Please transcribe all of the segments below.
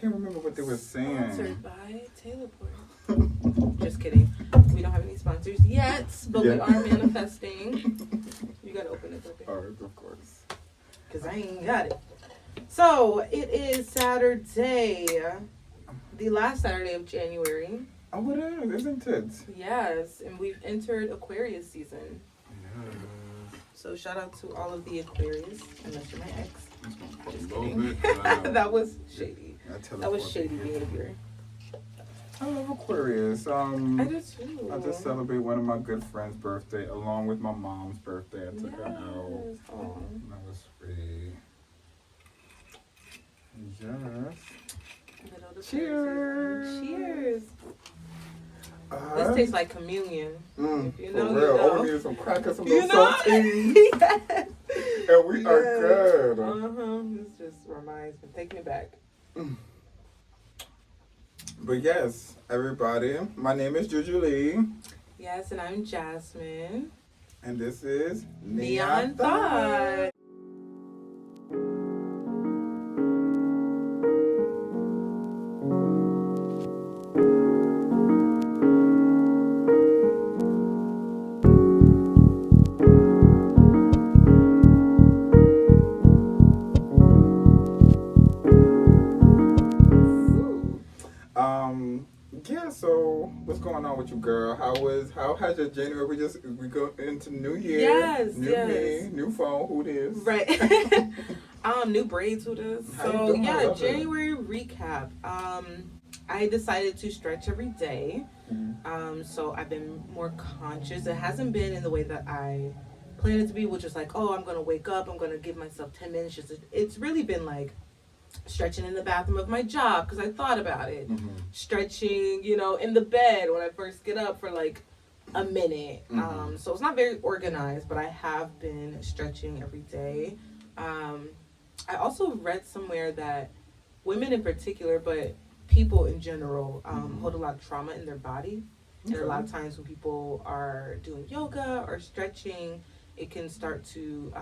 can't remember what they were saying. Sponsored by Taylor Port. Just kidding. We don't have any sponsors yet, but we are manifesting. You gotta open it, okay? Alright, of course. Because I ain't got it. So, it is Saturday. The last Saturday of January. Oh, it is, isn't it? Yes, and we've entered Aquarius season. Yes. So, shout out to all of the Aquarius, unless you're my ex. Just A little kidding. bit. That was shady. That That was shady behavior. I love Aquarius. I do too. I just celebrate one of my good friends' birthday along with my mom's birthday. I took her out. Oh. That was sweet. Yes. Cheers. Cheers. This tastes like communion. If you know, for real. you know. Oh, we need some crackers, some You little know? saltines. Yes. And we are good. This just reminds me. Take me back. But yes, everybody, my name is JuJu Lee. Yes, and I'm Jazzmine. And this is Neon Thought. Yeah, so what's going on with you, girl? How has your January? We go into New Year. Yes, new yes. Me, new phone, who this? Right. New braids, who does? So yeah, January recap. I decided to stretch every day. So I've been more conscious. It hasn't been in the way that I planned it to be, which is like, oh, I'm gonna wake up, I'm gonna give myself 10 minutes. It's really been like stretching in the bathroom of my job because I thought about it. Stretching, in the bed when I first get up for like a minute. So it's not very organized, but I have been stretching every day. I also read somewhere that women in particular, but people in general, hold a lot of trauma in their body. And a lot of times when people are doing yoga or stretching, it can start to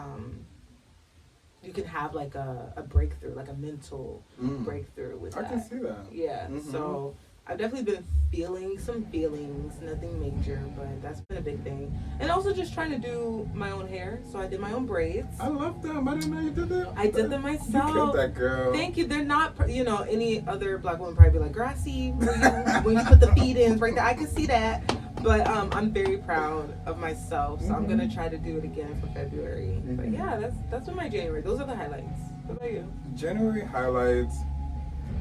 you can have like a breakthrough, like a mental breakthrough with that. I can see that. Yeah. So I've definitely been feeling some feelings, nothing major, but that's been a big thing. And also just trying to do my own hair. So I did my own braids. I love them. I didn't know you did that. I did them myself. You killed that, girl. Thank you. They're not, any other black woman probably be like, grassy, when you put the feet in right there. I can see that. But I'm very proud of myself, so I'm gonna try to do it again for February. But yeah, that's been my January. Those are the highlights. What about you? January highlights.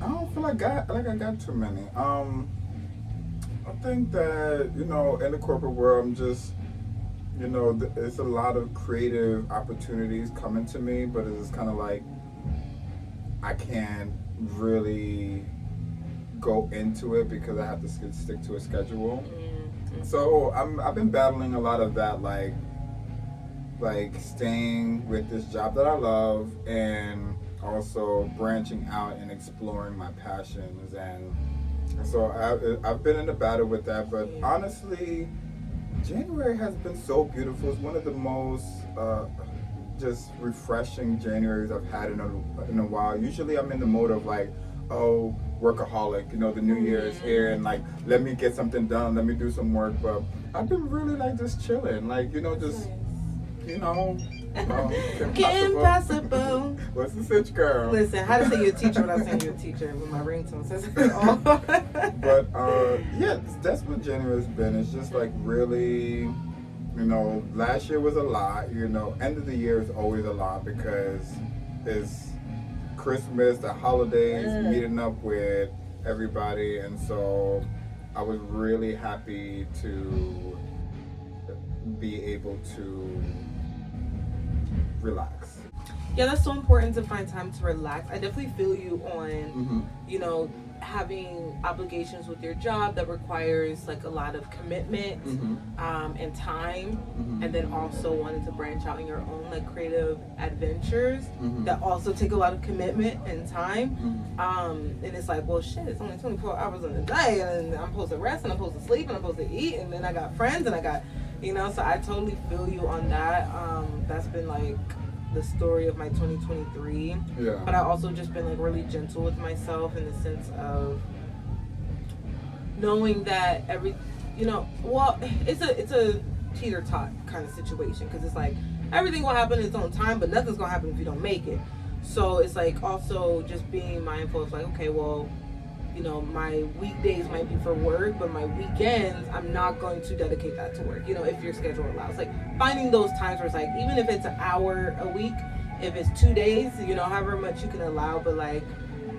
I don't feel like I got too many. I think that in the corporate world, I'm just there's a lot of creative opportunities coming to me, but it's kind of like I can't really go into it because I have to stick to a schedule. So I've been battling a lot of that, like staying with this job that I love and also branching out and exploring my passions, and so I've been in a battle with that. But honestly, January has been so beautiful. It's one of the most just refreshing Januaries I've had in a while. Usually I'm in the mode of like, oh, workaholic, the new year is here and like, let me get something done, let me do some work. But I've been really like just chilling, like, Impossible. What's the sitch, girl? Listen, how to say you're a teacher without saying you're a teacher when my ringtone says it all. But yeah, that's what January's been. It's just like really, last year was a lot, end of the year is always a lot because it's Christmas, the holidays, meeting up with everybody, and so I was really happy to be able to relax. Yeah, that's so important to find time to relax. I definitely feel you on, having obligations with your job that requires like a lot of commitment and time, and then also wanting to branch out in your own like creative adventures that also take a lot of commitment and time. And it's like, well, shit, it's only 24 hours in the day, and I'm supposed to rest, and I'm supposed to sleep, and I'm supposed to eat, and then I got friends, and I got, so I totally feel you on that. That's been like the story of my 2023. Yeah. But I also just been like really gentle with myself in the sense of knowing that it's a teeter tot kind of situation, because it's like everything will happen in its own time, but nothing's gonna happen if you don't make it. So it's like also just being mindful of like, okay, well, my weekdays might be for work, but my weekends, I'm not going to dedicate that to work, if your schedule allows. Like finding those times where it's like, even if it's an hour a week, if it's 2 days, however much you can allow, but like,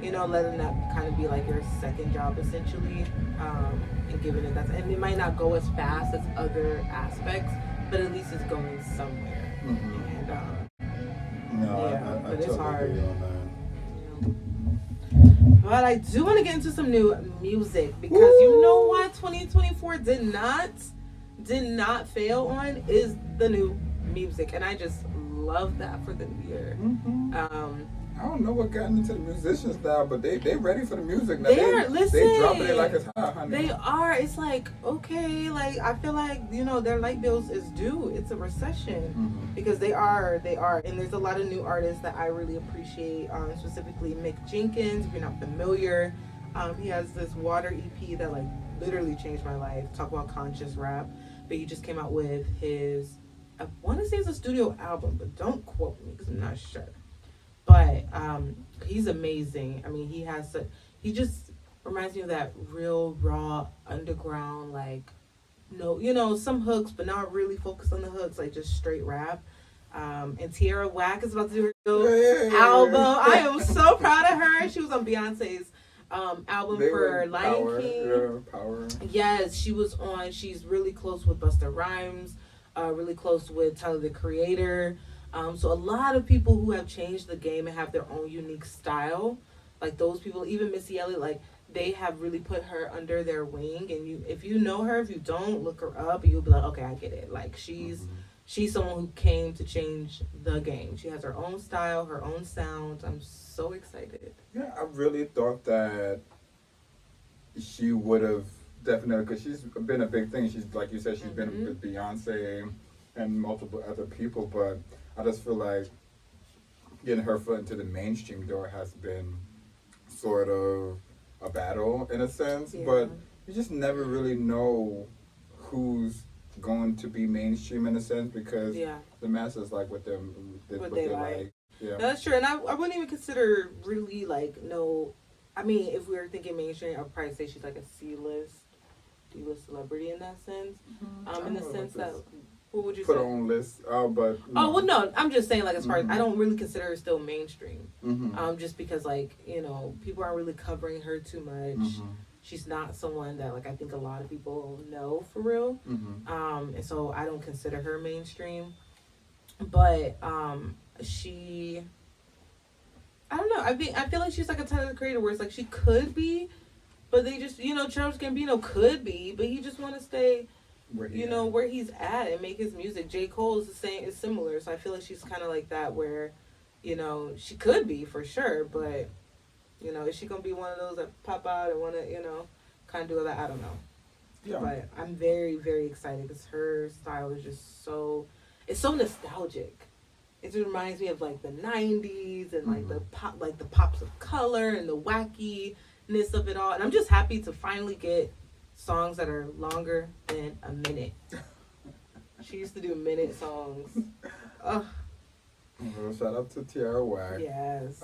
letting that kind of be like your second job essentially, and giving it that. And it might not go as fast as other aspects, but at least it's going somewhere. Mm-hmm. And I but it's totally hard. agree on that. But I do want to get into some new music, because you know what 2024 did not fail on is the new music, and I just love that for the new year. Mm-hmm. I don't know what got into the musicians now, but they ready for the music now. Listen, they dropping it like it's hot, honey. They are. It's like, okay, like I feel like their light bills is due. It's a recession, because they are, and there's a lot of new artists that I really appreciate. Specifically Mick Jenkins. If you're not familiar, he has this Water EP that like literally changed my life. Talk about conscious rap. But he just came out with his, I want to say it's a studio album, but don't quote me because I'm not sure. But he's amazing. I mean, he just reminds me of that real raw underground, like, some hooks, but not really focused on the hooks, like just straight rap. And Tierra Whack is about to do her album. I am so proud of her. She was on Beyonce's album for Lion King. Yeah, Power. Yes, she's really close with Busta Rhymes, really close with Tyler, the Creator. So a lot of people who have changed the game and have their own unique style, like those people, even Missy Elliott, like they have really put her under their wing. And if you know her, if you don't, look her up, and you'll be like, okay, I get it. Like she's someone who came to change the game. She has her own style, her own sound. I'm so excited. Yeah, I really thought that she would have definitely, because she's been a big thing. She's, like you said, she's been with Beyonce and multiple other people, but I just feel like getting her foot into the mainstream door has been sort of a battle in a sense, but you just never really know who's going to be mainstream in a sense, because the masses like what they like. Yeah, that's true. And I wouldn't even consider really like if we were thinking mainstream, I'd probably say she's like a D-list celebrity in that sense. In the sense that, what would you say? Put her own list, but no, I'm just saying, like, as far as I don't really consider her still mainstream. Just because, like, people aren't really covering her too much. She's not someone that, like, I think a lot of people know for real. And so I don't consider her mainstream. But I don't know. I feel like she's like a Tyler Creator, where it's like she could be, but they just, Charles Gambino could be, but he just want to stay where he's at and make his music. J. Cole is similar, so I feel like she's kind of like that, where, she could be for sure, but, is she gonna be one of those that pop out and want to, kind of do all that? I don't know. Yeah. But I'm very, very excited, because her style is just it's so nostalgic. It just reminds me of like the '90s and like the pops of color and the wackiness of it all. And I'm just happy to finally get songs that are longer than a minute. She used to do minute songs. Well, shout out to Tierra Whack. Yes.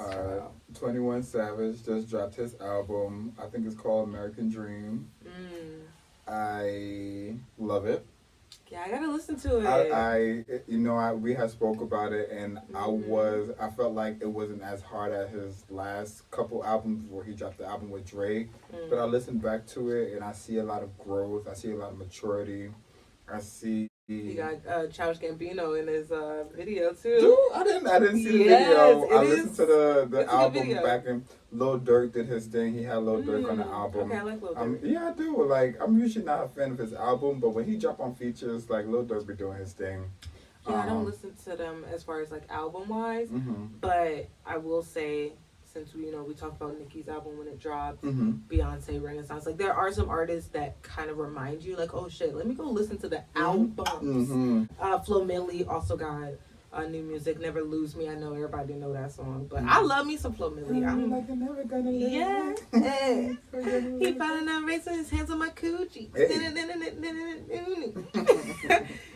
21 Savage just dropped his album. I think it's called American Dream. I love it. Yeah, I gotta listen to it. We had spoke about it, and I felt like it wasn't as hard as his last couple albums where he dropped the album with Drake. But I listened back to it, and I see a lot of growth. I see a lot of maturity. I see. He got Childish Gambino in his video too. Dude, I didn't see the video. I listened to the album back in. Lil Durk did his thing. He had Lil Durk on the album. Okay, I like Lil Durk. Yeah, I do. Like, I'm usually not a fan of his album, but when he drop on features, like Lil Durk be doing his thing. Yeah, I don't listen to them as far as like album wise, but I will say, since we talked about Nicki's album when it dropped, Beyonce Renaissance, like there are some artists that kind of remind you, like, oh shit, let me go listen to the albums. Flo Milli also got new music. Never Lose Me. I know everybody know that song, but I love me some Flo Milli. I'm like you're never gonna lose. Yeah. He found out racing his hands on my coochie. Hey.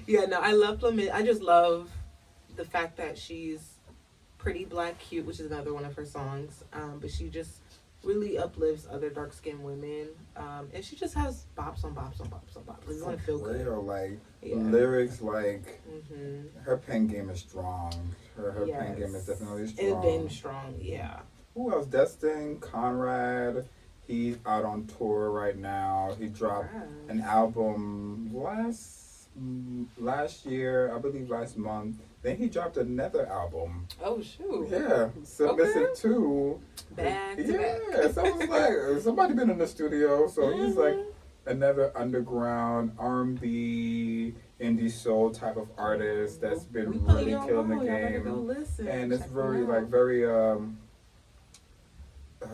Yeah, no, I love Flo Milli. I just love the fact that she's pretty, black, cute, which is another one of her songs. But she just really uplifts other dark skinned women. And she just has bops on bops on bops on bops. You want to feel good. Like lyrics, like her pen game is strong. Her pen game is definitely strong. It's been strong, yeah. Who else? Destin Conrad. He's out on tour right now. He dropped an album last year, I believe last month. Then he dropped another album. Oh shoot! Yeah, Submissive 2. Back to back. So it's like somebody been in the studio. So he's like another underground R&B, indie soul type of artist that's been really killing the game. And it's very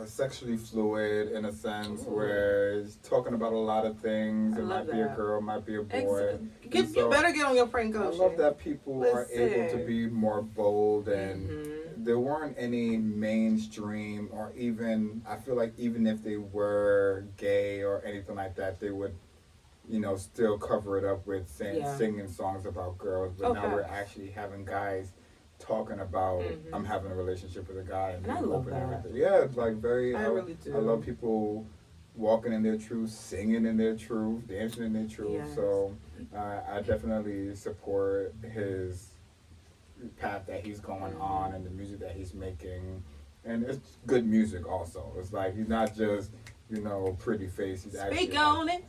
sexually fluid in a sense where he's talking about a lot of things. It might be a girl, might be a boy. You better get on your Frank Ocean. I love that people are able to be more bold, and there weren't any mainstream, or even, I feel like even if they were gay or anything like that, they would, still cover it up with singing songs about girls. But now we're actually having guys talking about I'm having a relationship with a guy, and I love that. Everything. Yeah, it's like very. I really do. I love people walking in their truth, singing in their truth, dancing in their truth. Yes. So I definitely support his path that he's going on and the music that he's making, and it's good music also. It's like he's not just pretty face. He's actually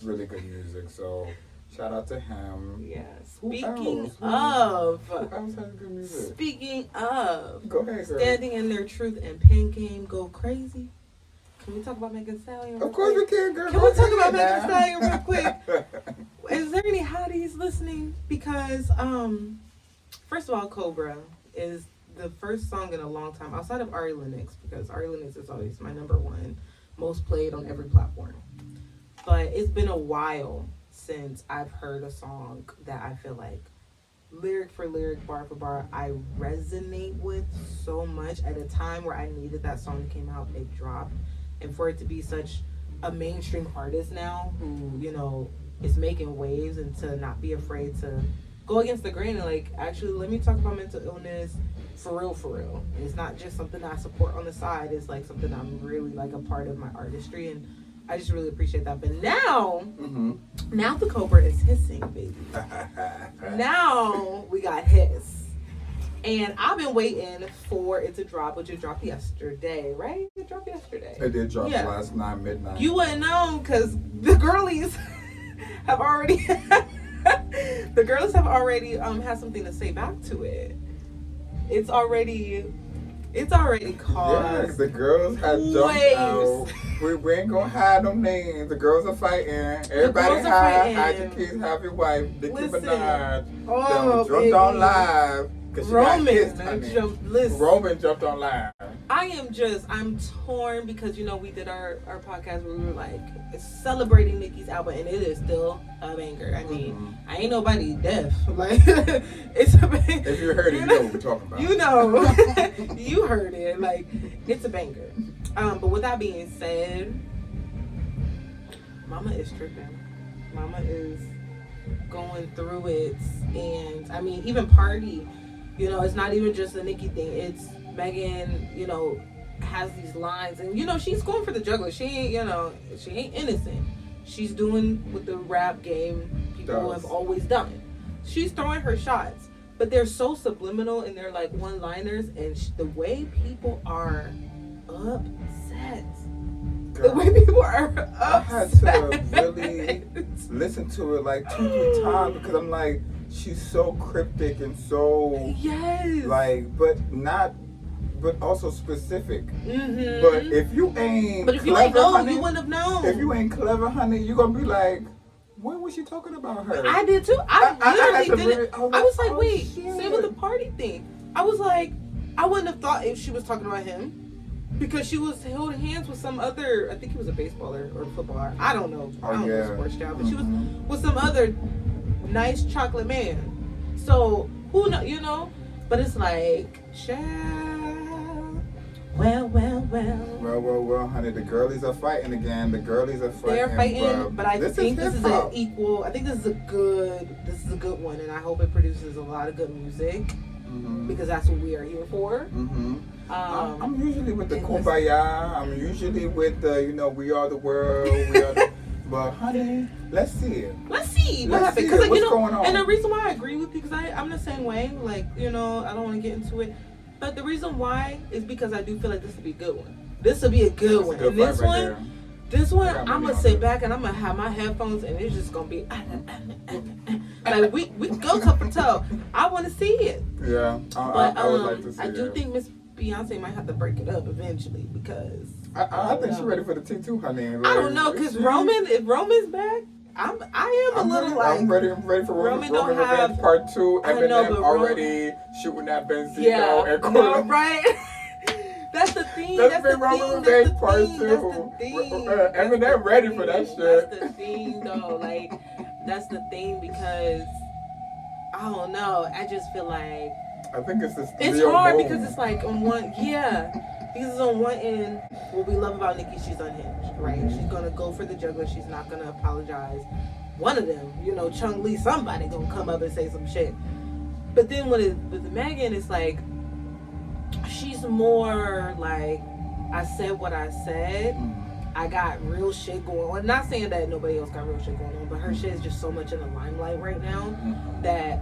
really good music. So. Shout out to him. Yeah. Speaking of, go ahead, girl. Standing in their truth and pen game go crazy. Can we talk about Megan Stallion? Of course we can, girl. Can we talk about Megan Stallion real quick? Is there any hotties listening? Because first of all, Cobra is the first song in a long time outside of Ari Lennox, because Ari Lennox is always my number one, most played on every platform. But it's been a while since I've heard a song that I feel like lyric for lyric, bar for bar, I resonate with so much at a time where I needed that song that came out, it dropped. And for it to be such a mainstream artist now who, is making waves, and to not be afraid to go against the grain and actually let me talk about mental illness for real. And it's not just something I support on the side, it's like something I'm really a part of my artistry, and I just really appreciate that. But now the Cobra is hissing, baby. Now we got hiss. And I've been waiting for it to drop, which it dropped yesterday, right? It dropped yesterday. It did drop last night, midnight. You wouldn't know, because the girlies have already had something to say back to it. It's already caused. Yes, the girls have jumped out. We ain't gonna hide no names. The girls are fighting. Everybody hide your kids, have your wife. Nicki Minaj. Jumped on live. Roman jumped on live. I'm torn because we did our podcast where we were celebrating Nicki's album, and it is still a banger. I mean, I ain't nobody deaf. It's a banger. If you heard it, you know what we're talking about. You heard it. It's a banger. But with that being said, Mama is tripping. Mama is going through it, and I mean, even Party. It's not even just a Nicki thing. It's Megan, has these lines, and she's going for the juggler. She ain't, she ain't innocent. She's doing what the rap game people have always done. She's throwing her shots, but they're so subliminal and they're one-liners, and the way people are upset. Girl, the way people are upset. I had to really listen to it 2-3 times because I'm like, she's so cryptic and so but also specific. But if you ain't honey, you wouldn't have known. If you ain't clever, honey, you gonna be like, when was she talking about her? I did too. I literally did it. I was like, wait, same with the Party thing. I was like, I wouldn't have thought if she was talking about him. Because she was holding hands with some other, I think he was a baseballer or a footballer. I don't know. I don't know sports job. But she was with some other nice chocolate man. So, who know, But it's like, child. Well, honey. The girlies are fighting again. They're fighting, but I think this is an equal. I think this is a good one, and I hope it produces a lot of good music because that's what we are here for. I'm usually with the kumbaya. I'm usually with the, we are the world. We are the, but honey, let's see it. Let's see what happens. Because what's going on? And the reason why I agree with you, because I'm the same way. Like, I don't want to get into it. But the reason why is because I do feel like this would be a good one. This would be a good one. And this one, I'm going to sit back and I'm going to have my headphones and it's just going to be like we go toe for toe. I want to see it. Yeah, I would like to see it. I do think Miss Beyonce might have to break it up eventually because I think she's ready for the T2, honey. Like, I don't know, because if Roman's back, I am a little like... I'm ready for Roman Revenge Part 2. Eminem already shooting that Benzino and no, right? That's the thing. That's the Roman Revenge Part 2. Eminem ready for that shit. That's the thing, though. Like, that's the thing because, I don't know. I just feel like... I think it's this. It's hard because it's like on one... Yeah. Because it's on one end, what we love about Nicki, she's unhinged, right? She's going to go for the juggler. She's not going to apologize. One of them, Chung Lee, somebody going to come up and say some shit. But then with Megan, it's like, she's more like, I said what I said. I got real shit going on. Not saying that nobody else got real shit going on, but her shit is just so much in the limelight right now that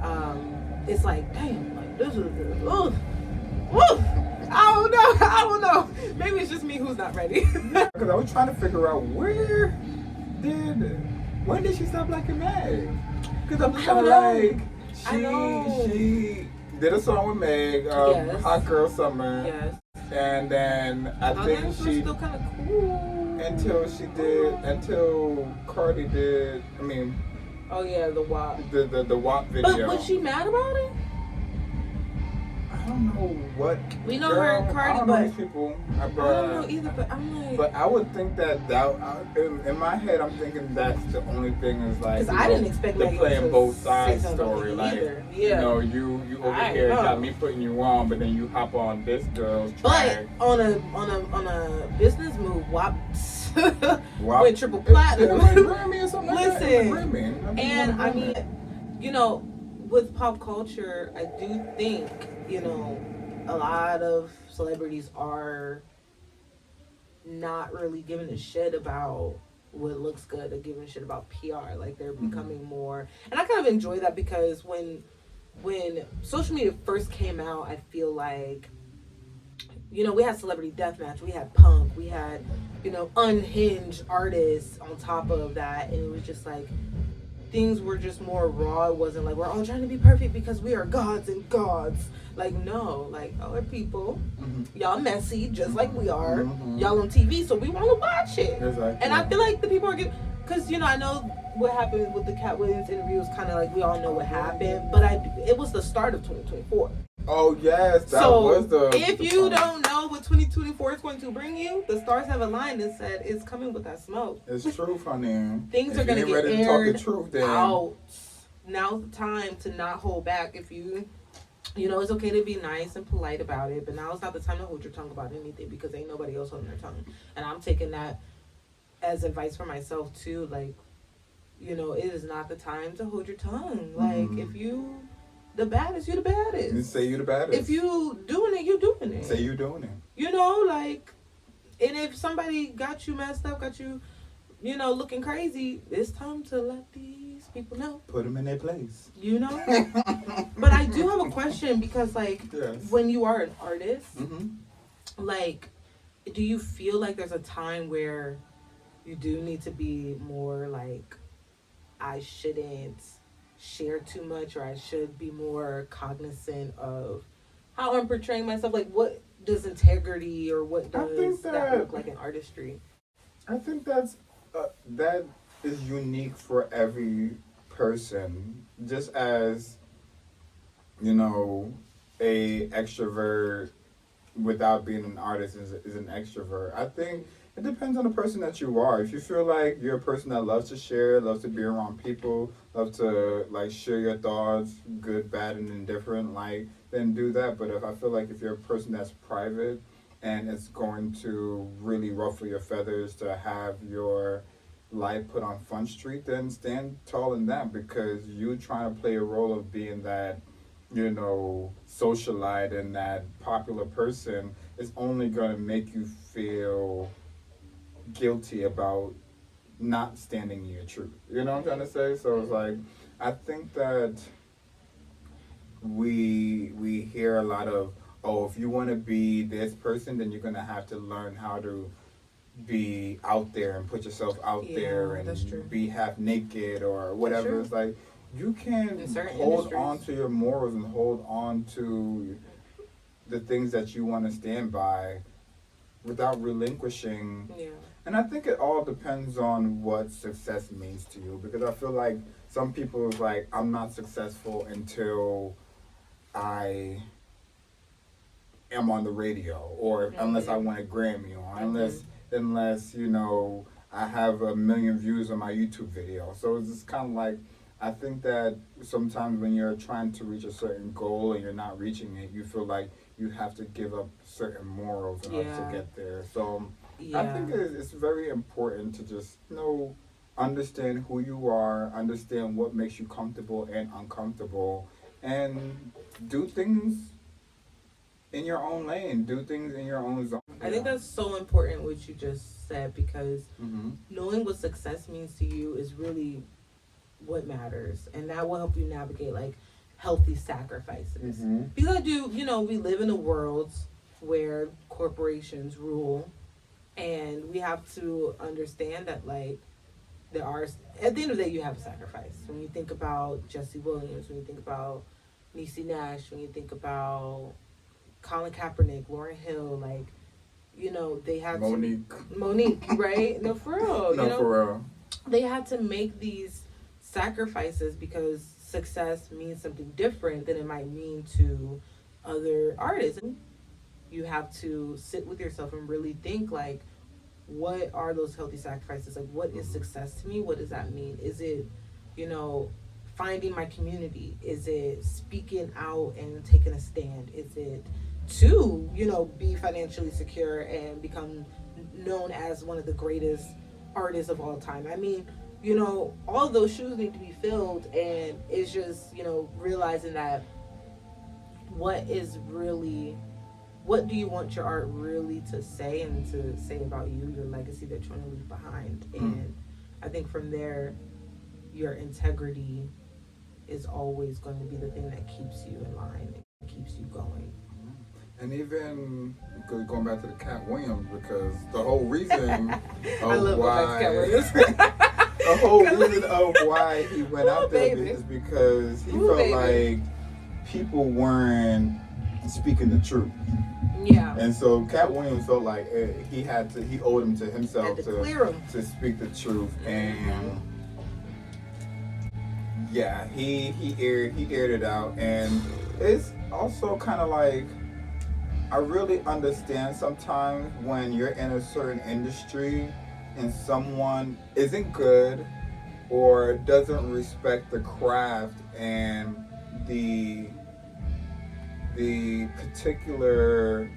it's like, damn, like, this is, I don't know. Maybe it's just me who's not ready. Because I was trying to figure out when did she stop liking Meg? Because I'm kind of like, she did a song with Meg, Hot Girl Summer. Yes. And then I think she still kind of cool until Cardi did. I mean. Oh yeah, the WAP. The WAP video. But was she mad about it? I don't know what. We know her and Cardi, but people. I don't know either. But I'm like. But I would think that in my head, I'm thinking that's the only thing is like. Because I didn't expect the playing both sides story. Like, you over here got me putting you on, but then you hop on this girl's track. But on a business move, WAP went triple platinum. Listen, and I mean, with pop culture, I do think, a lot of celebrities are not really giving a shit about what looks good or giving a shit about PR. Like, they're becoming more... And I kind of enjoy that because when social media first came out, I feel like, we had Celebrity Deathmatch, we had Punk, we had, unhinged artists on top of that, and it was just like... Things were just more raw. It wasn't like we're all trying to be perfect because we are gods and gods. Like, no, like, y'all are people. Y'all messy just like we are. Y'all on TV, so we want to watch it. Exactly. And I feel like the people are getting, because I know what happened with the Katt Williams interview was kind of like we all know what happened, but it was the start of 2024. Oh yes, that was the. If you don't know what 2024 is going to bring you, the stars have aligned and said it's coming with that smoke. It's true, honey. Things are going to get ready to talk the truth. Then out. Now's the time to not hold back. If you, it's okay to be nice and polite about it, but now it's not the time to hold your tongue about anything because ain't nobody else holding their tongue. And I'm taking that as advice for myself too. Like, it is not the time to hold your tongue. Like, if you. The baddest, you the baddest. You say you the baddest. If you doing it, you doing it. Say you doing it. And if somebody got you messed up, got you, looking crazy, it's time to let these people know. Put them in their place. But I do have a question because, yes. When you are an artist, do you feel like there's a time where you do need to be more like, I shouldn't share too much, or I should be more cognizant of how I'm portraying myself? Like, what does integrity or what does that look like in artistry? I think that is unique for every person. Just as, a extrovert without being an artist is an extrovert. I think it depends on the person that you are. If you feel like you're a person that loves to share, loves to be around people, love to share your thoughts, good, bad, and indifferent, then then do that. But if I feel like if you're a person that's private and it's going to really ruffle your feathers to have your life put on Front Street, then stand tall in that, because you trying to play a role of being that, socialite and that popular person is only going to make you feel guilty about not standing in your truth. You know what I'm trying to say? So it's like, I think that we hear a lot of, oh, if you want to be this person, then you're going to have to learn how to be out there and put yourself out there and be half naked or whatever. It's like, you can hold on to your morals and hold on to the things that you want to stand by without relinquishing. Yeah. And I think it all depends on what success means to you, because I feel like some people is like, I'm not successful until I am on the radio, or unless I win a Grammy, or unless I have 1 million views on my YouTube video. So it's just kind of like, I think that sometimes when you're trying to reach a certain goal and you're not reaching it, you feel like you have to give up certain morals in order to get there. So I think it's very important to just understand who you are, understand what makes you comfortable and uncomfortable, and do things in your own lane, do things in your own zone. I think that's so important what you just said, because knowing what success means to you is really what matters, and that will help you navigate like healthy sacrifices. Because we live in a world where corporations rule, and we have to understand that like there are, at the end of the day, you have a sacrifice. When you think about Jesse Williams, when you think about Niecy Nash, when you think about Colin Kaepernick, Lauryn Hill, like, they had Monique, right? No, for real. For real. They had to make these sacrifices because success means something different than it might mean to other artists. You have to sit with yourself and really think like, what are those healthy sacrifices? Like, what is success to me? What does that mean? Is it, finding my community? Is it speaking out and taking a stand? Is it to, be financially secure and become known as one of the greatest artists of all time? I mean, all of those shoes need to be filled, and it's just, realizing that what do you want your art really to say and to say about you, your legacy that you want to leave behind. And I think from there, your integrity is always going to be the thing that keeps you in line and keeps you going. And even going back to the Katt Williams, because the whole reason of why he went out there is because he felt like people weren't speaking the truth. Yeah. And so Katt Williams felt like he owed him to himself to speak the truth. And he aired it out. And it's also kind of like, I really understand sometimes when you're in a certain industry and someone isn't good or doesn't respect the craft and the particular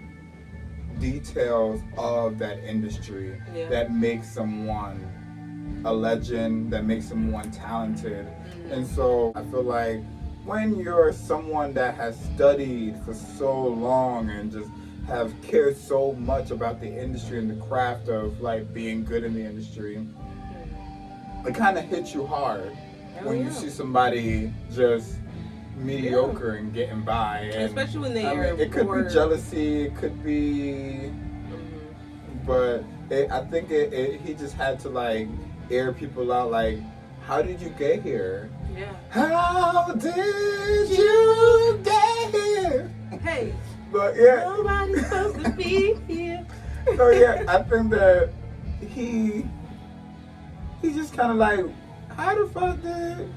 details of that industry that makes someone a legend, that makes someone talented. And so I feel like when you're someone that has studied for so long and just have cared so much about the industry and the craft of like being good in the industry, it kind of hits you hard when you see somebody just mediocre and getting by. And especially when it could be jealousy, it could be, but I think he just had to like air people out, like, how did you get here? Yeah. How did you get here? Hey. But nobody's supposed to be here. So I think that he just kind of like, how the fuck did?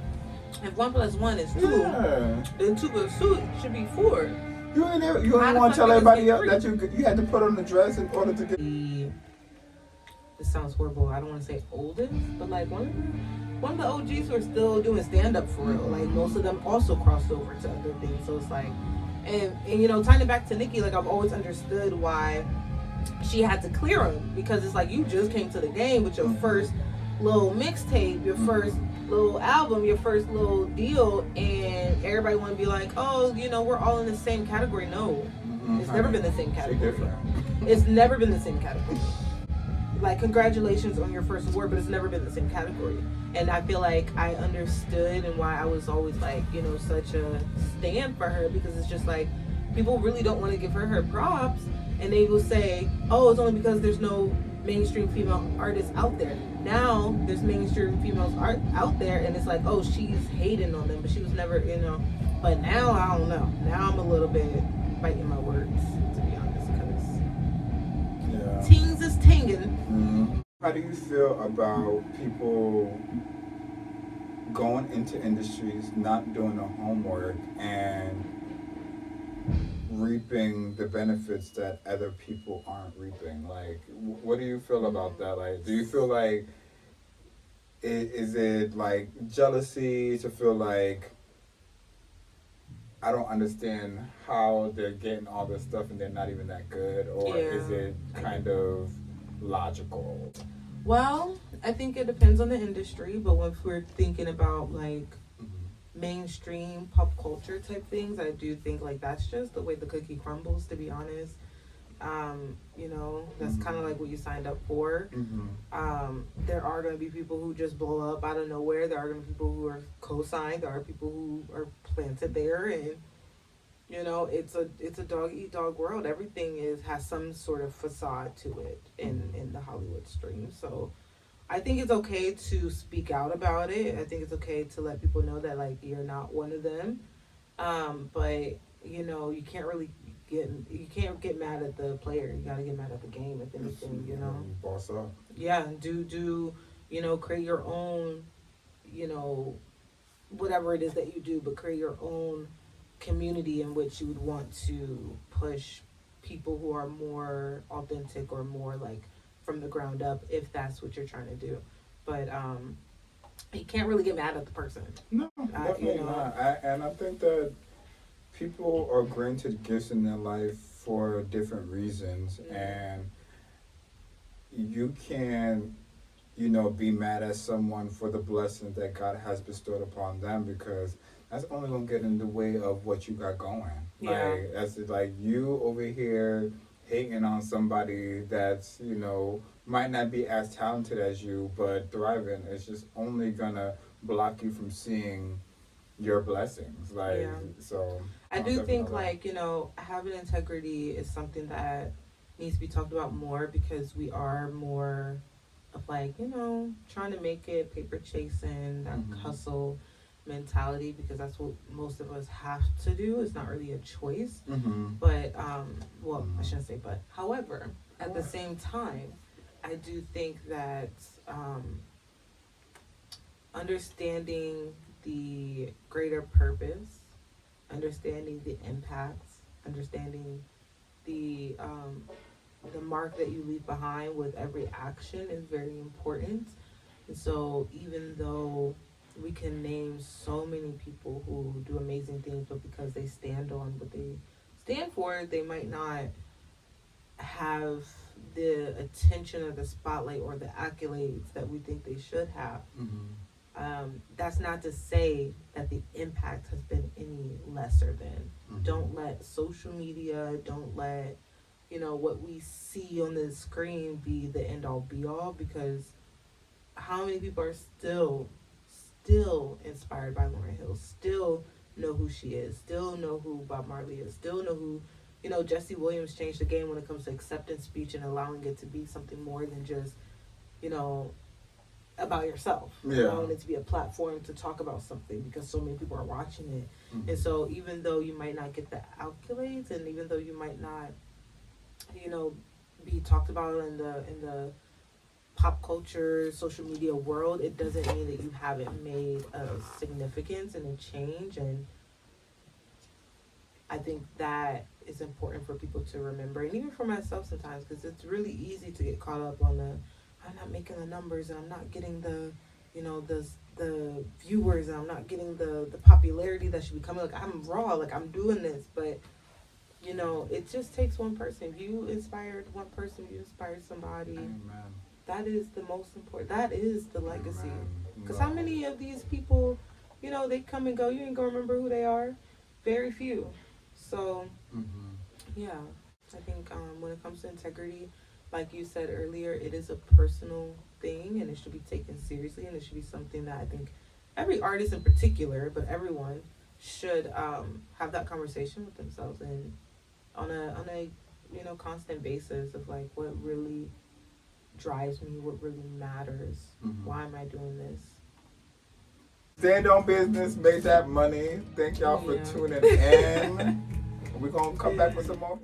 If 1 + 1 is 2, then 2 + 2 should be 4. You ain't want to tell everybody else that you had to put on the dress in order to get. This sounds horrible. I don't want to say oldest, but like one of the OGs who are still doing stand up for real. Like most of them also crossed over to other things. So it's like And you know, tying it back to Nicki, like I've always understood why she had to clear him, because it's like you just came to the game with your first little mixtape, your first little album, your first little deal, and everybody want to be like, oh, you know, we're all in the same category. No, it's never been the same category. It's never been the same category. Like, congratulations on your first award, but it's never been the same category. And I feel like I understood, and why I was always like, you know, such a stand for her, because it's just like people really don't want to give her props, and they will say, oh, it's only because there's no mainstream female artists out there. Now there's mainstream females out there, and it's like, oh, she's hating on them, but she was never, you know. But now I don't know. Now I'm a little bit biting my words, to be honest, because tings is tinging. How do you feel about people going into industries, not doing the homework, and reaping the benefits that other people aren't reaping? Like, what do you feel about that? Like, do you feel like is it like jealousy to feel like I don't understand how they're getting all this stuff and they're not even that good, or is it kind of logical? Well, I think it depends on the industry, but if we're thinking about like mainstream pop culture type things, I do think like that's just the way the cookie crumbles, to be honest. You know, that's kind of like what you signed up for. There are going to be people who just blow up out of nowhere. There are going to be people who are co-signed. There are people who are planted there, and you know, it's a dog eat dog world. Everything has some sort of facade to it in the Hollywood stream. So I think it's okay to speak out about it. I think it's okay to let people know that like you're not one of them. But you know, you can't get mad at the player. You gotta get mad at the game, if anything, you know. Boss up. Yeah, do you know, create your own, you know, whatever it is that you do, but create your own community in which you would want to push people who are more authentic or more like from the ground up, if that's what you're trying to do. But you can't really get mad at the person. No, definitely not. And I think that people are granted gifts in their life for different reasons, and you can, you know, be mad at someone for the blessings that God has bestowed upon them, because that's only gonna get in the way of what you got going. Like, that's like you over here hating on somebody that's, you know, might not be as talented as you but thriving. It's just only gonna block you from seeing your blessings. Like, so I do think like, you know, having integrity is something that needs to be talked about more, because we are more of like, you know, trying to make it, paper chasing, that hustle mentality, because that's what most of us have to do. It's not really a choice. But well, I shouldn't say but. However, at the same time, I do think that understanding the greater purpose, understanding the impacts, understanding the mark that you leave behind with every action is very important. And so even though we can name so many people who do amazing things, but because they stand on what they stand for, they might not have the attention or the spotlight or the accolades that we think they should have. That's not to say that the impact has been any lesser than. Don't let social media, don't let, you know, what we see on the screen be the end all be all, because how many people are still inspired by Lauryn Hill, still know who she is, still know who Bob Marley is, still know who, you know, Jesse Williams changed the game when it comes to acceptance speech and allowing it to be something more than just, you know, about yourself. Allowing it to be a platform to talk about something, because so many people are watching it. And so even though you might not get the accolades, and even though you might not, you know, be talked about in the pop culture, social media world, it doesn't mean that you haven't made a significance and a change. And I think that is important for people to remember, and even for myself sometimes, because it's really easy to get caught up on the, I'm not making the numbers and I'm not getting the you know, the viewers, and I'm not getting the popularity that should be coming. Like, I'm raw, like, I'm doing this, but, you know, it just takes one person. If you inspired one person, you inspired somebody. Amen. That is the most important. That is the legacy. Because No. how many of these people, you know, they come and go, you ain't gonna remember who they are? Very few. So, yeah, I think when it comes to integrity, like you said earlier, it is a personal thing, and it should be taken seriously, and it should be something that I think every artist in particular, but everyone should have that conversation with themselves, and on a you know, constant basis of like, what really drives me, what really matters, why am I doing this? Stand on business, make that money. Thank y'all for tuning in. We're gonna come back with some more.